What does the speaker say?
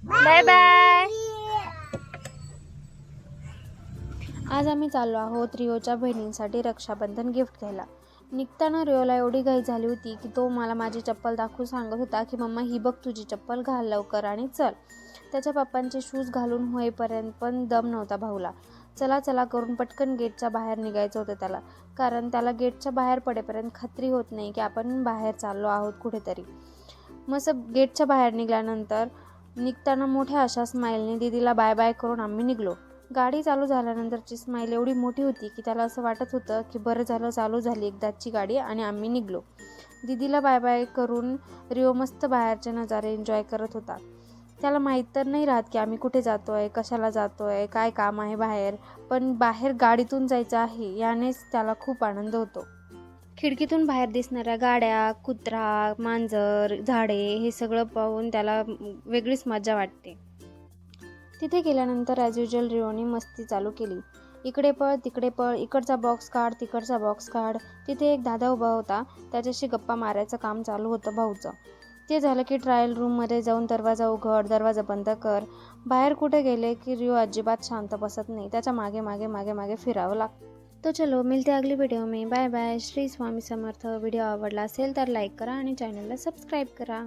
Bye bye. आज आम्ही चाललो आहोत रिओच्या बहिणींसाठी रक्षाबंधन गिफ्ट घ्यायला. निघताना रिओला एवढी घाई झाली होती की तो मला माझी चप्पल दाखवून सांगत होता की मम्मा ही बघ तुझी चप्पल, घाल लवकर आणि चल. त्याच्या पप्पांचे शूज घालून होईपर्यंत पण दम नव्हता भाऊला. चला चला करून पटकन गेटच्या बाहेर निघायचं होतं त्याला, कारण त्याला गेटच्या बाहेर पडेपर्यंत खात्री होत नाही की आपण बाहेर चाललो आहोत कुठेतरी. मग गेटच्या बाहेर निघाल्यानंतर निघताना मोठ्या अशा स्माईलने दीदीला बाय बाय करून आम्ही निघलो. गाडी चालू झाल्यानंतरची स्माईल एवढी मोठी होती की त्याला असं वाटत होतं की बरं झालं चालू झाली एकदाची गाडी आणि आम्ही निघलो. दीदीला बाय बाय करून रिओ मस्त बाहेरचे नजारे एन्जॉय करत होता. त्याला माहीत तर नाही राहत की आम्ही कुठे जातोय, कशाला जातोय, काय काम आहे बाहेर, पण बाहेर गाडीतून जायचं आहे यानेच त्याला खूप आनंद होतो. खिडकीतून बाहेर दिसणाऱ्या गाड्या, कुत्रा, मांजर, झाडे हे सगळं पाहून त्याला वेगळीच मजा वाटते. तिथे गेल्यानंतर ॲज युजल रिओनी मस्ती चालू केली. इकडे पळ, तिकडे पळ, इकडचा बॉक्स काढ, तिकडचा बॉक्स काढ. तिथे एक दादा उभा होता, त्याच्याशी गप्पा मारायचं काम चालू होतं भाऊचं. ते झालं की ट्रायल रूममध्ये जाऊन दरवाजा उघड, दरवाजा बंद कर. बाहेर कुठे गेले की रिओ अजिबात शांत बसत नाही, त्याच्या मागे मागे मागे मागे फिरावं लागतं. तो चलो मिलते अगली व्हिडिओ में. Bye bye. Shri Swami Samarth. Video आवडला असेल तर लाईक करा आणि चॅनलला सबस्क्राईब करा.